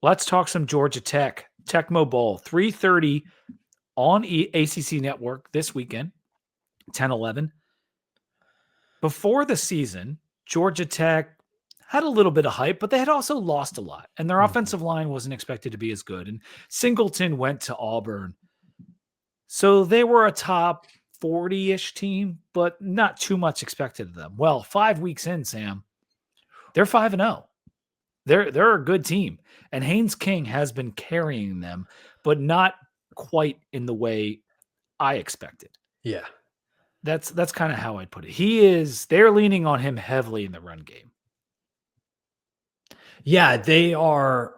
Let's talk some Georgia Tech. Tecmo Bowl, 3:30 on ACC Network this weekend, 10-11. Before the season, Georgia Tech had a little bit of hype, but they had also lost a lot, and their offensive line wasn't expected to be as good. And Singleton went to Auburn. So they were a top 40-ish team, but not too much expected of them. Well, 5 weeks in, Sam, they're 5-0. They're a good team. And Haynes King has been carrying them, but not quite in the way I expected. Yeah. That's kind of how I'd put it. They're leaning on him heavily in the run game. Yeah, they are.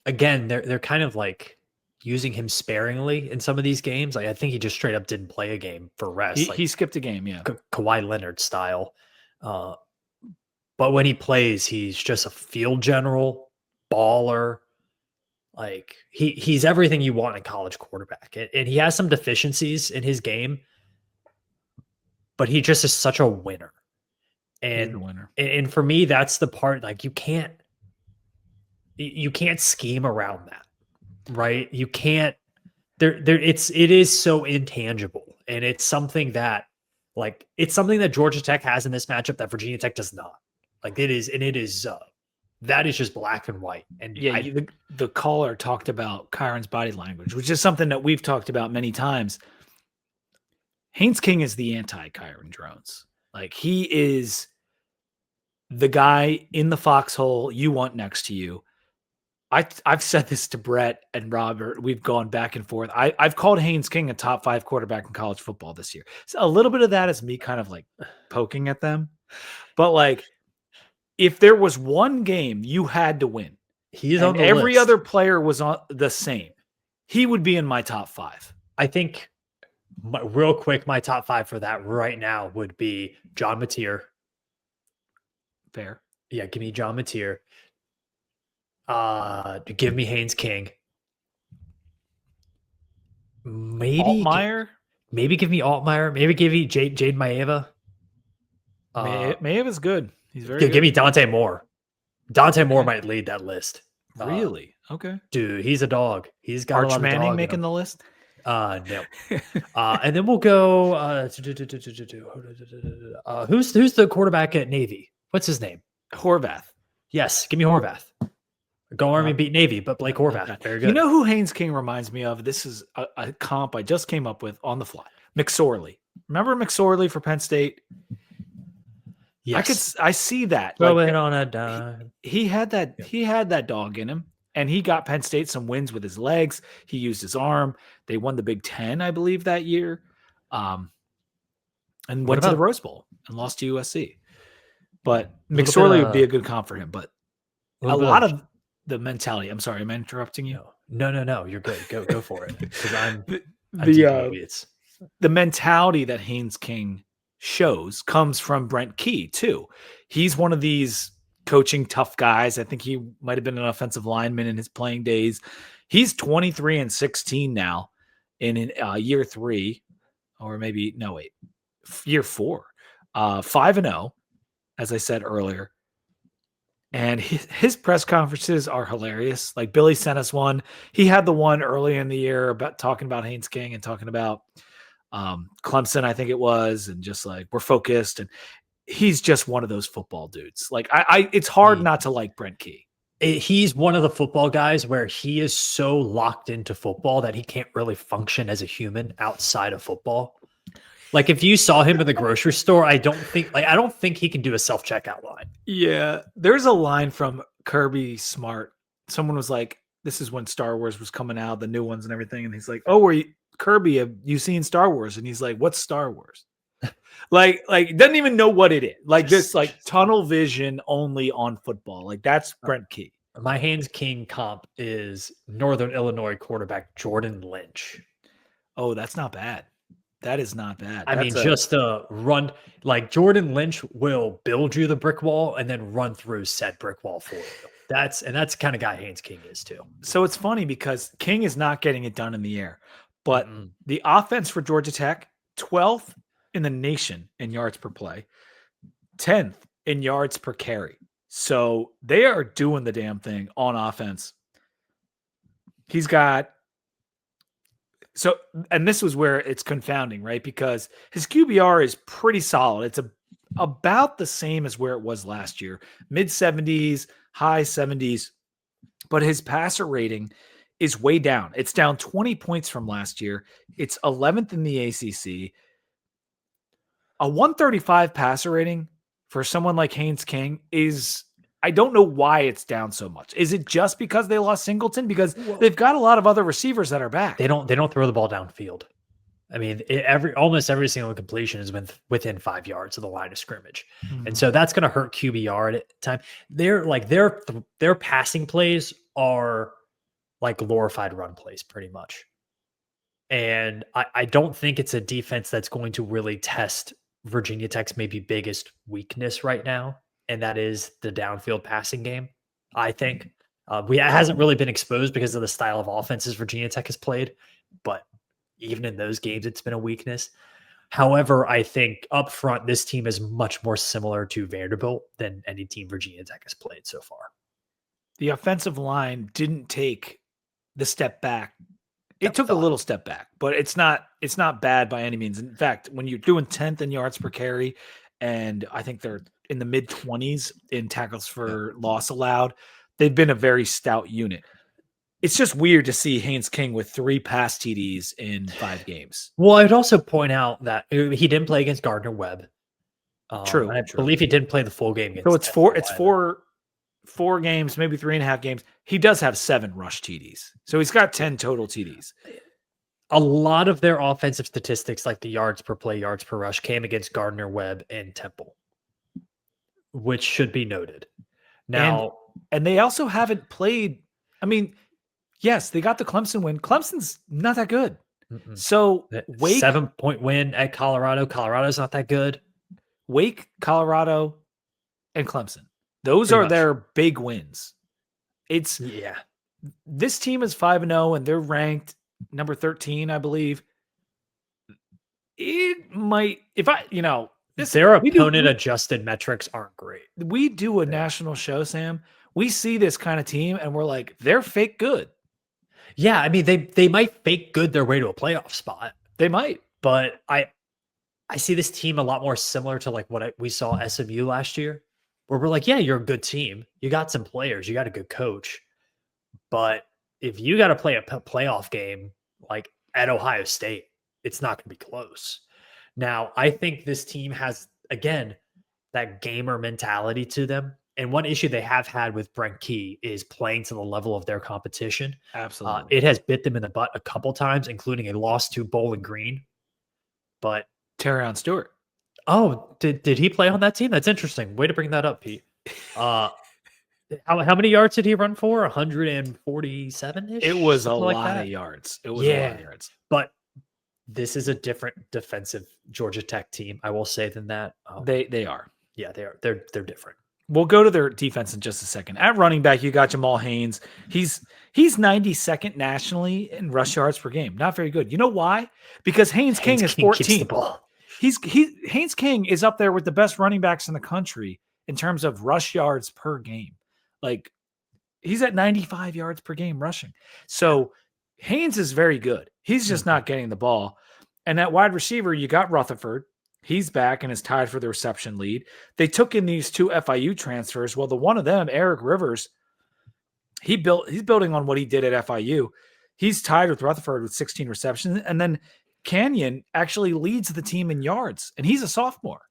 Again, they're kind of like using him sparingly in some of these games. Like I think he just straight up didn't play a game for rest. He skipped a game, yeah. Kawhi Leonard style. But when he plays, he's just a field general, baller. Like he's everything you want in college quarterback. And he has some deficiencies in his game, but he just is such a winner. And and for me, that's the part, like you can't scheme around that, right? You can't it is so intangible, and it's something that Georgia Tech has in this matchup that Virginia Tech does not. Like that is just black and white. And yeah, the caller talked about Kyron's body language, which is something that we've talked about many times. Haynes King is the anti-Kyron Drones. Like he is the guy in the foxhole you want next to you. I've said this to Brett and Robert. We've gone back and forth. I've called Haynes King a top 5 quarterback in college football this year. So a little bit of that is me kind of like poking at them. But like, if there was one game you had to win, he's on the every list. other player was on the same, he would be in my top 5. I think real quick, my top 5 for that right now would be John Mateer. Fair. Yeah, give me John Mateer. Give me Haynes King. Maybe Altmaier. Maybe give me Altmaier. Maybe give me Jade Maeva. Maeva's good. He's very good. Give me Dante Moore. Dante Moore might lead that list. Really? Okay. Dude, he's a dog. He's got Arch a lot of Manning dog making the list? No. And then we'll go who's the quarterback at Navy? What's his name? Horvath. Yes, give me Horvath. Go Army beat Navy, but Blake Horvath. Very good. You know who Haynes King reminds me of? This is a comp I just came up with on the fly. McSorley. Remember McSorley for Penn State? Yes. I see that. Throw it on a dime. He had that dog in him, and he got Penn State some wins with his legs. He used his arm. They won the Big Ten, I believe, that year. And went to the Rose Bowl and lost to USC. But McSorley would be a good comp for him. But a lot of the mentality. I'm sorry, am I interrupting you? No. You're good. Go for it. Because the mentality that Haynes King shows comes from Brent Key too. He's one of these coaching tough guys. I think he might have been an offensive lineman in his playing days. He's 23-16 now in year 3, or maybe year 4. 5-0, as I said earlier. And his press conferences are hilarious. Like Billy sent us one. He had the one early in the year about talking about Haynes King and talking about Clemson, I think it was, and just like we're focused. And he's just one of those football dudes. Like it's hard not to like Brent Key. He's one of the football guys where he is so locked into football that he can't really function as a human outside of football. Like if you saw him in the grocery store, I don't think he can do a self-checkout line. Yeah. There's a line from Kirby Smart. Someone was like, this is when Star Wars was coming out, the new ones and everything. And he's like, oh, Kirby, have you seen Star Wars? And he's like, what's Star Wars? like doesn't even know what it is. Like this, like tunnel vision only on football. Like that's Brent Key. My Haynes King comp is Northern Illinois quarterback Jordan Lynch. Oh, that's not bad. That is not bad. Just a run. Like Jordan Lynch will build you the brick wall and then run through said brick wall for you. That's the kind of guy Haynes King is too. So it's funny because King is not getting it done in the air, but the offense for Georgia Tech, 12th in the nation in yards per play, 10th in yards per carry. So they are doing the damn thing on offense. He's got and this was where it's confounding, right? Because his QBR is pretty solid. It's about the same as where it was last year, mid 70s, high 70s, but his passer rating is way down. It's down 20 points from last year. It's 11th in the ACC. A 135 passer rating for someone like Haynes King is, I don't know why it's down so much. Is it just because they lost Singleton? Because they've got a lot of other receivers that are back. They don't throw the ball downfield. I mean, almost every single completion has been within 5 yards of the line of scrimmage, and so that's going to hurt QBR at the time. Their passing plays are like glorified run plays, pretty much. And I don't think it's a defense that's going to really test Virginia Tech's maybe biggest weakness right now, and that is the downfield passing game. I think it hasn't really been exposed because of the style of offenses Virginia Tech has played, but even in those games, it's been a weakness. However, I think up front, this team is much more similar to Vanderbilt than any team Virginia Tech has played so far. The offensive line didn't take the step back. It took a little step back, but it's not bad by any means. In fact, when you're doing 10th in yards per carry, and I think they're in the mid 20s in tackles for loss allowed, they've been a very stout unit. It's just weird to see Haynes King with 3 pass TDs in 5 games. Well, I'd also point out that he didn't play against Gardner Webb. True. I believe he didn't play the full game. So it's four games, maybe 3.5 games. He does have 7 rush TDs. So he's got 10 total TDs. A lot of their offensive statistics, like the yards per play, yards per rush, came against Gardner Webb and Temple, which should be noted. Now, and they also haven't played. I mean, yes, they got the Clemson win. Clemson's not that good. So Wake, 7-point win at Colorado. Colorado's not that good. Wake, Colorado, and Clemson. Those are their big wins. This team is 5-0 and they're ranked number 13, I believe. It might, their opponent adjusted metrics aren't great. We do a national show, Sam. We see this kind of team and we're like, they're fake good. Yeah, I mean, they might fake good their way to a playoff spot. They might. But I see this team a lot more similar to like what we saw SMU last year, where we're like, yeah, you're a good team. You got some players. You got a good coach. But if you got to play a playoff game like at Ohio State, it's not going to be close. Now, I think this team has, again, that gamer mentality to them. And one issue they have had with Brent Key is playing to the level of their competition. Absolutely. It has bit them in the butt a couple times, including a loss to Bowling Green. But Terrion Stewart. Oh, did he play on that team? That's interesting. Way to bring that up, Pete. How many yards did he run for? 147-ish? It was a lot of yards. It was a lot of yards. But this is a different defensive Georgia Tech team, I will say, than that. They are. Yeah, they are. They're different. We'll go to their defense in just a second. At running back, you got Jamal Haynes. He's 92nd nationally in rush yards per game. Not very good. You know why? Because Haynes King is 14. Haynes King is up there with the best running backs in the country in terms of rush yards per game. Like, he's at 95 yards per game rushing. So Haynes is very good. He's just not getting the ball. And at wide receiver, you got Rutherford. He's back and is tied for the reception lead. They took in these 2 FIU transfers. Well, the one of them, Eric Rivers, he's building on what he did at FIU. He's tied with Rutherford with 16 receptions. And then Canyon actually leads the team in yards, and he's a sophomore.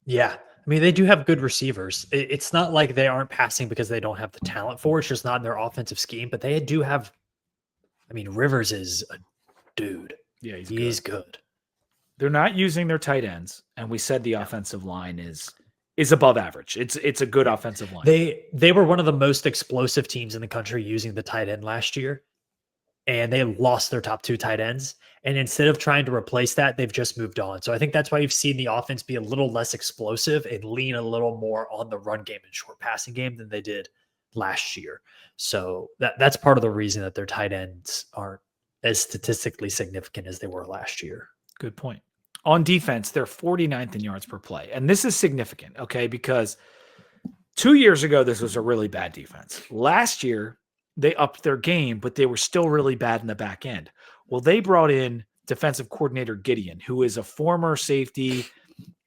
Yeah. I mean, they do have good receivers. It's not like they aren't passing because they don't have the talent for it. It's just not in their offensive scheme, but they do have, I mean, Rivers is a dude. Yeah, he's good. They're not using their tight ends, and we said the offensive line is above average. It's a good offensive line. They were one of the most explosive teams in the country using the tight end last year, and they lost their top 2 tight ends. And instead of trying to replace that, they've just moved on. So I think that's why you've seen the offense be a little less explosive and lean a little more on the run game and short passing game than they did last year. So that's part of the reason that their tight ends aren't as statistically significant as they were last year. Good point. On defense, they're 49th in yards per play. And this is significant, okay, because 2 years ago, this was a really bad defense. Last year, they upped their game, but they were still really bad in the back end. Well, they brought in defensive coordinator Gideon, who is a former safety.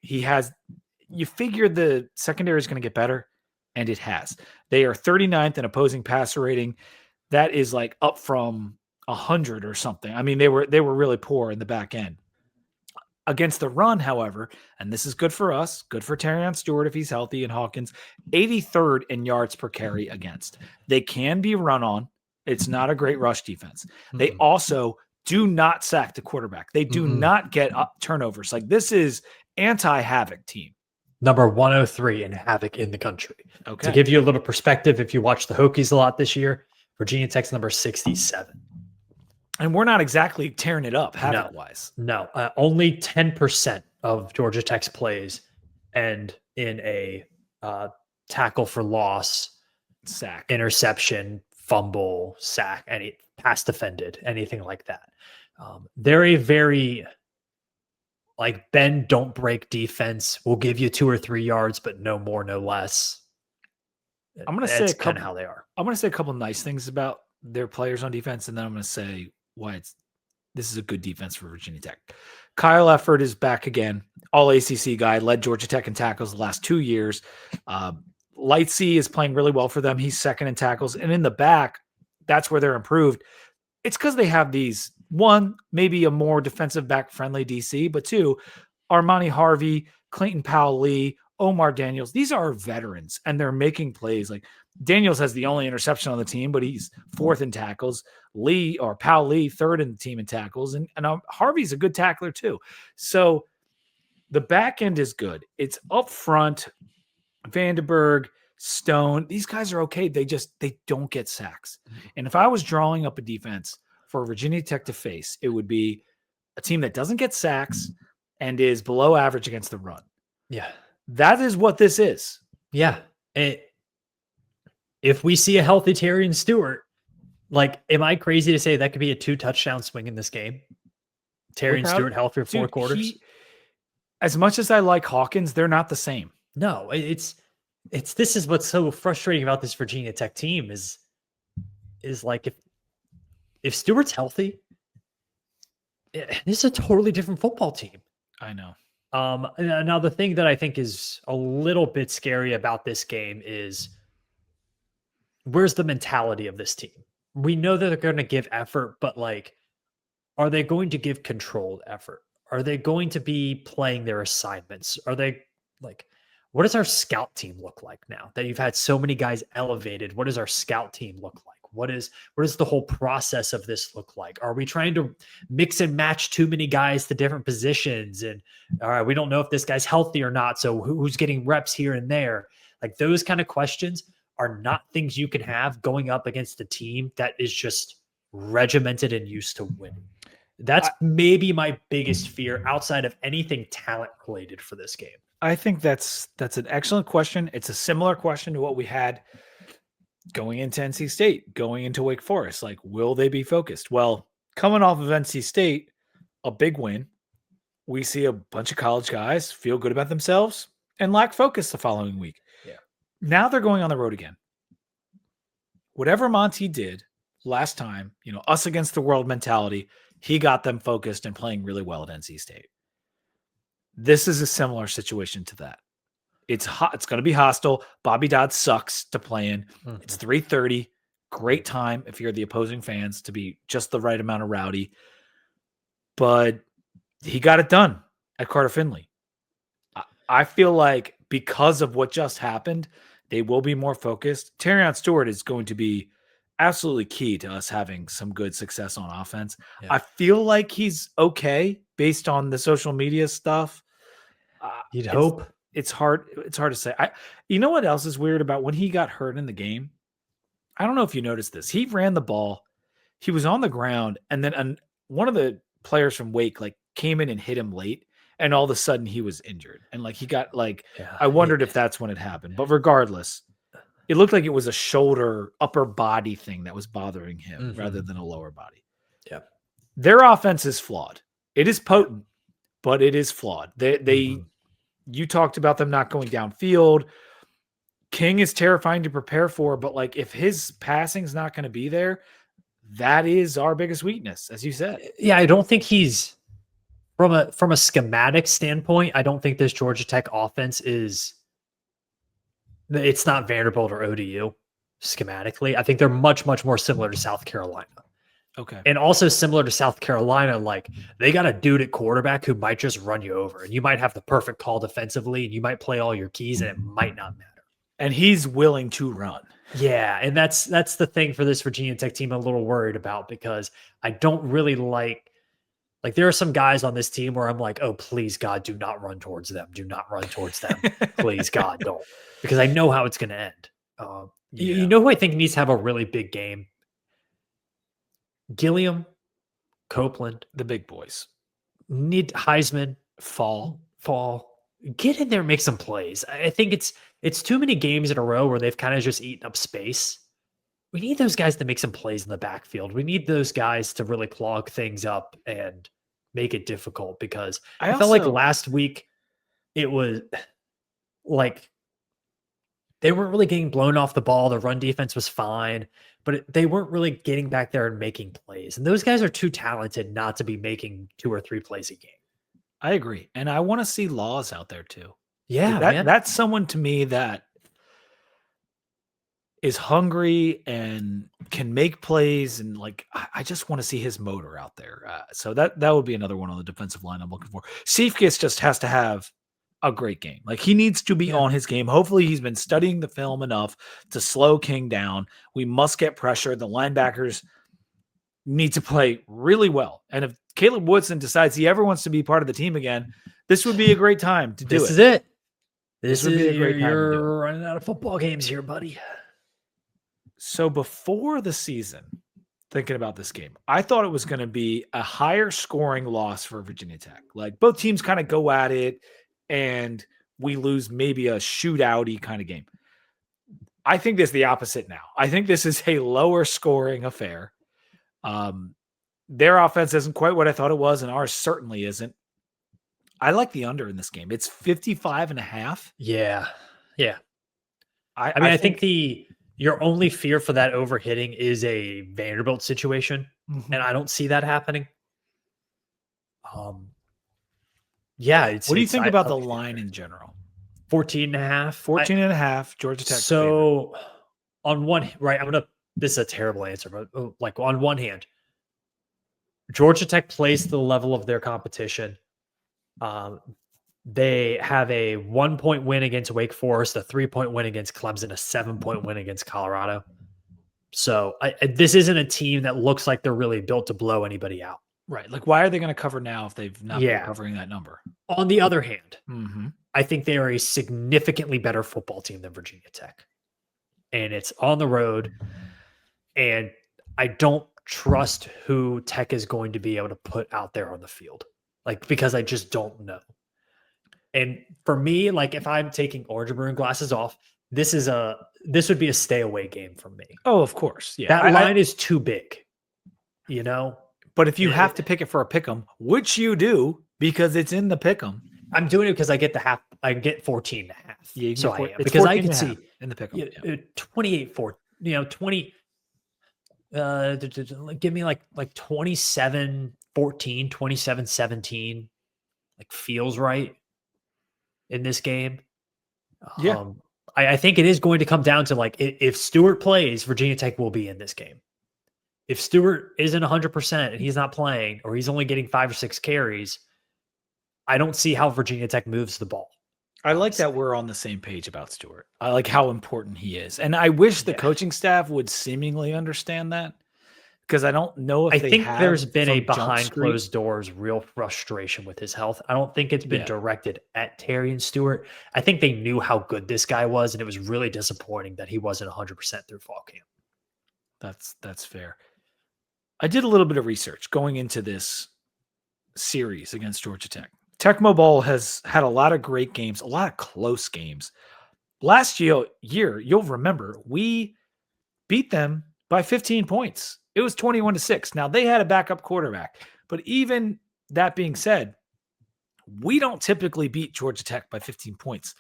You figure the secondary is going to get better, and it has. They are 39th in opposing passer rating. That is like up from 100 or something. I mean, they were really poor in the back end. Against the run, however, and this is good for us, good for Terrion Stewart if he's healthy, and Hawkins, 83rd in yards per carry against. They can be run on. It's not a great rush defense. They also do not sack the quarterback. They do not get up turnovers. Like, this is anti-havoc team. Number 103 in havoc in the country. Okay. To give you a little perspective, if you watch the Hokies a lot this year, Virginia Tech's number 67. And we're not exactly tearing it up havoc-wise. No, only 10% of Georgia Tech's plays end in a tackle for loss, sack, interception, fumble, sack, any pass defended, anything like that. They're a very bend, don't break defense. We'll give you 2 or 3 yards, but no more, no less. I'm going to say kind of how they are. I'm going to say a couple nice things about their players on defense, and then I'm going to say why this is a good defense for Virginia Tech. Kyle Efford is back again. All ACC guy, led Georgia Tech in tackles the last 2 years. Lightsey is playing really well for them. He's second in tackles. And in the back, that's where they're improved. It's because they have these, one, maybe a more defensive back-friendly DC, but two, Armani Harvey, Clayton Powell-Lee, Omar Daniels. These are veterans, and they're making plays. Like, Daniels has the only interception on the team, but he's fourth in tackles. Powell-Lee, third in the team in tackles. And Harvey's a good tackler too. So the back end is good. It's up front. Vandenberg, Stone, these guys are okay. They don't get sacks. And if I was drawing up a defense for Virginia Tech to face, it would be a team that doesn't get sacks and is below average against the run. Yeah. That is what this is. Yeah. If we see a healthy Terrion Stewart, am I crazy to say that could be a 2-touchdown swing in this game? Terrion Stewart healthy for 4 quarters? As much as I like Hawkins, they're not the same. No, this is what's so frustrating about this Virginia Tech team is if Stewart's healthy, this is a totally different football team. I know. Now the thing that I think is a little bit scary about this game is, where's the mentality of this team? We know that they're going to give effort, but are they going to give controlled effort? Are they going to be playing their assignments? Are they what does our scout team look like now that you've had so many guys elevated? What does our scout team look like? What does the whole process of this look like? Are we trying to mix and match too many guys to different positions? And all right, we don't know if this guy's healthy or not. So who's getting reps here and there? Those kind of questions are not things you can have going up against a team that is just regimented and used to winning. That's maybe my biggest fear outside of anything talent related for this game. I think that's an excellent question. It's a similar question to what we had going into NC State, going into Wake Forest. Will they be focused? Well, coming off of NC State, a big win, we see a bunch of college guys feel good about themselves and lack focus the following week. Yeah. Now they're going on the road again. Whatever Monty did last time, us against the world mentality, he got them focused and playing really well at NC State. This is a similar situation to that. It's hot. It's going to be hostile. Bobby Dodd sucks to play in. Mm-hmm. It's 3:30. Great time if you're the opposing fans to be just the right amount of rowdy. But he got it done at Carter Finley. I feel like because of what just happened, they will be more focused. Terrion Stewart is going to be absolutely key to us having some good success on offense. Yeah. I feel like he's okay based on the social media stuff. You'd hope. It's hard to say. You know what else is weird about when he got hurt in the game? I don't know if you noticed this. He ran the ball. He was on the ground, and then one of the players from Wake came in and hit him late, and all of a sudden he was injured. And he got I wondered if that's when it happened. But regardless, it looked like it was a shoulder, upper body thing that was bothering him rather than a lower body. Yeah. Their offense is flawed. It is potent, but it is flawed. You talked about them not going downfield. King is terrifying to prepare for, but like if his passing's not going to be there, that is our biggest weakness, as you said. Yeah, I don't think he's from a schematic standpoint, I don't think this Georgia Tech offense is it's not Vanderbilt or ODU schematically. I think they're much, much more similar to South Carolina. Okay. And also similar to South Carolina, like they got a dude at quarterback who might just run you over. And you might have the perfect call defensively and you might play all your keys and it might not matter. And he's willing to run. Yeah. And that's the thing for this Virginia Tech team I'm a little worried about because I don't really like there are some guys on this team where I'm like, oh, please, God, do not run towards them. Do not run towards them. Please, God, don't. Because I know how it's going to end. You know who I think needs to have a really big game? Gilliam, Copeland. The big boys. Need Heisman. Fall. Get in there, make some plays. I think it's too many games in a row where they've kind of just eaten up space. We need those guys to make some plays in the backfield. We need those guys to really clog things up and make it difficult because I felt like last week it was like they weren't really getting blown off the ball. The run defense was fine, but they weren't really getting back there and making plays. And those guys are too talented not to be making 2 or 3 plays a game. I agree. And I want to see Laws out there too. Yeah, that's someone to me that is hungry and can make plays. And like, I just want to see his motor out there. So that would be another one on the defensive line I'm looking for. Cephas just has to have a great game. Like he needs to be on his game. Hopefully he's been studying the film enough to slow King down. We must get pressure. The linebackers need to play really well. And if Caleb Woodson decides he ever wants to be part of the team again, this would be a great time to do it. This is it. This would be a great time. You're running out of football games here, buddy. So before the season, thinking about this game, I thought it was going to be a higher scoring loss for Virginia Tech. Like both teams kind of go at it and we lose maybe a shootout-y kind of game. I think this is the opposite now. I think this is a lower scoring affair. Their offense isn't quite what I thought it was, and ours certainly isn't. I like the under in this game. It's 55.5. Yeah. I think your only fear for that overhitting is a Vanderbilt situation, and I don't see that happening. What do you think about the line in general? 14.5. 14.5, Georgia Tech. So on one, right, this is a terrible answer, but like on one hand, Georgia Tech plays to the level of their competition. They have a 1-point win against Wake Forest, a 3-point win against Clemson, a 7-point win against Colorado. So this isn't a team that looks like they're really built to blow anybody out. Right. Like, why are they going to cover now if they've not been covering that number? On the other hand, I think they are a significantly better football team than Virginia Tech. And it's on the road. And I don't trust who Tech is going to be able to put out there on the field. Like, because I just don't know. And for me, like if I'm taking orange and maroon glasses off, this would be a stay away game for me. Oh, of course. Yeah. That line is too big, you know? But if you have to pick it for a pick'em, which you do because it's in the pick'em. I'm doing it because I get I get 14.5. Yeah, so I am. Because I can see in the pick'em. 28-4, 20 give me like 27-14, 27-17. Like feels right in this game. Yeah. I think it is going to come down to like if Stewart plays, Virginia Tech will be in this game. If Stewart isn't 100% and he's not playing, or he's only getting 5 or 6 carries, I don't see how Virginia Tech moves the ball. I like that we're on the same page about Stewart. I like how important he is. And I wish the coaching staff would seemingly understand that, because I don't know if I think there's been a behind closed doors real frustration with his health. I don't think it's been directed at Terry and Stewart. I think they knew how good this guy was, and it was really disappointing that he wasn't 100% through fall camp. That's fair. I did a little bit of research going into this series against Georgia Tech. Tecmo Bowl has had a lot of great games, a lot of close games. Last year, you'll remember, we beat them by 15 points. It was 21-6. Now, they had a backup quarterback, but even that being said, we don't typically beat Georgia Tech by 15 points.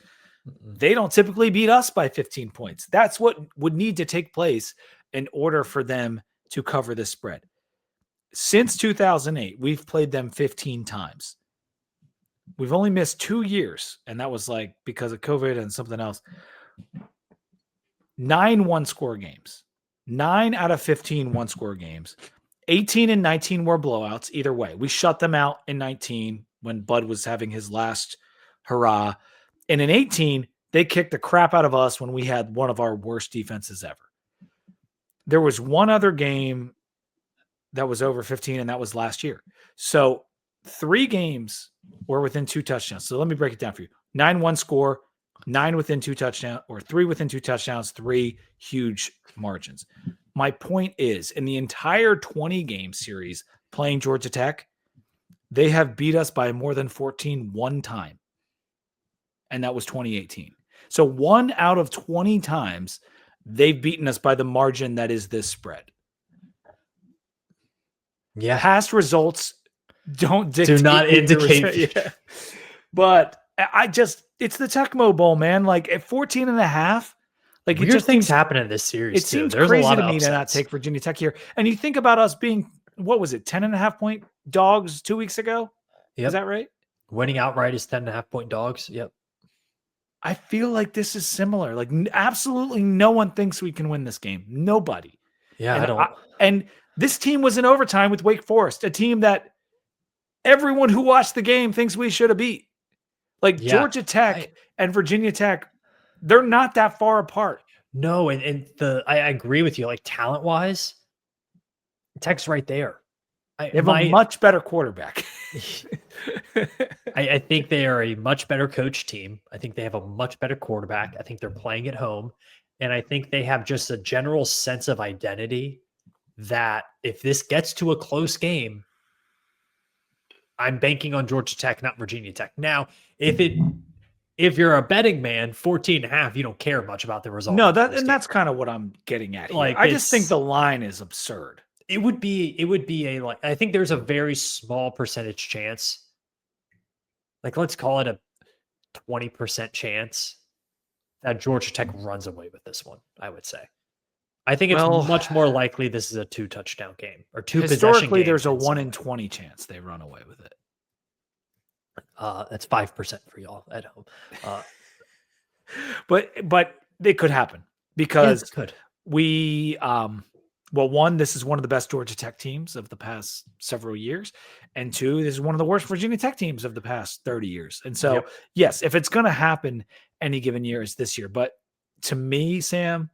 They don't typically beat us by 15 points. That's what would need to take place in order for them to cover this spread. Since 2008, we've played them 15 times. We've only missed 2 years, and that was like because of COVID and something else. 9 one-score games. 9 out of 15 one-score games. 18 and 19 were blowouts either way. We shut them out in 19 when Bud was having his last hurrah. And in 18, they kicked the crap out of us when we had one of our worst defenses ever. There was one other game that was over 15, and that was last year. So 3 games were within 2 touchdowns. So let me break it down for you. 9 one-score, 9 within 2 touchdowns, or 3 within 2 touchdowns, 3 huge margins. My point is, in the entire 20-game series playing Georgia Tech, they have beat us by more than 14 one time. And that was 2018. So 1 out of 20 times, they've beaten us by the margin that is this spread. Yeah. Past results don't dictate. Do not indicate. Yeah. But it's the Tecmo Bowl, man. Like at 14 and a half, like weird it just things happen in this series. It seems There's crazy a lot to of me to not take Virginia Tech here. And you think about us being, what was it, 10.5-point dogs 2 weeks ago? Yep. Is that right? Winning outright is 10.5-point dogs. Yep. I feel like this is similar. Like absolutely no one thinks we can win this game. Nobody. Yeah, and I don't. And this team was in overtime with Wake Forest, a team that everyone who watched the game thinks we should have beat. Like Georgia Tech and Virginia Tech, they're not that far apart. No, and I agree with you. Like talent wise, Tech's right there. They have a much better quarterback. I think they are a much better coach team. I think they have a much better quarterback. I think they're playing at home. And I think they have just a general sense of identity that if this gets to a close game, I'm banking on Georgia Tech, not Virginia Tech. Now, if you're a betting man, 14.5, you don't care much about the result. No, that's kind of what I'm getting at here. Like, I just think the line is absurd. It would be I think there's a very small percentage chance. Like, let's call it a 20% chance that Georgia Tech runs away with this one, I would say. I think it's much more likely this is a 2-touchdown game or 2 possession game. Historically, there's a 1 in 20 chance they run away with it. That's 5% for y'all at home. But it could happen because could. We one, this is one of the best Georgia Tech teams of the past several years, and 2, this is one of the worst Virginia Tech teams of the past 30 years. And so, yes, if it's going to happen any given year, it's this year. But to me, Sam,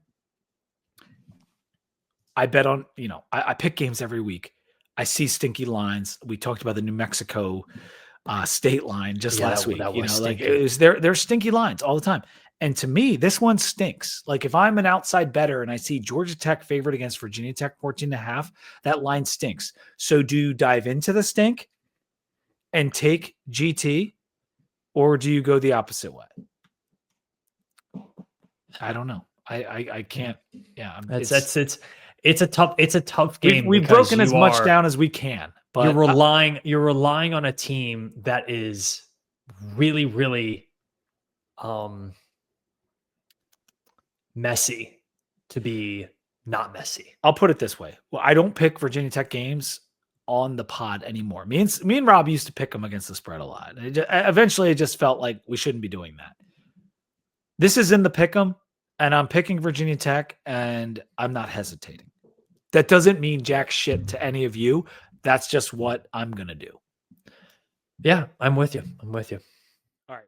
I bet on, I pick games every week. I see stinky lines. We talked about the New Mexico state line just last week. There's stinky lines all the time. And to me, this one stinks. Like if I'm an outside bettor and I see Georgia Tech favored against Virginia Tech 14.5, that line stinks. So do you dive into the stink and take GT, or do you go the opposite way? I don't know. I can't. Yeah, it's a tough game. We've broken as much down as we can, but you're relying on a team that is really, really messy to be not messy. I'll put it this way. Well, I don't pick Virginia Tech games on the pod anymore. Me and Rob used to pick them against the spread a lot. Eventually, it just felt like we shouldn't be doing that. This is in the pick 'em, and I'm picking Virginia Tech, and I'm not hesitating. That doesn't mean jack shit to any of you. That's just what I'm going to do. Yeah, I'm with you. All right.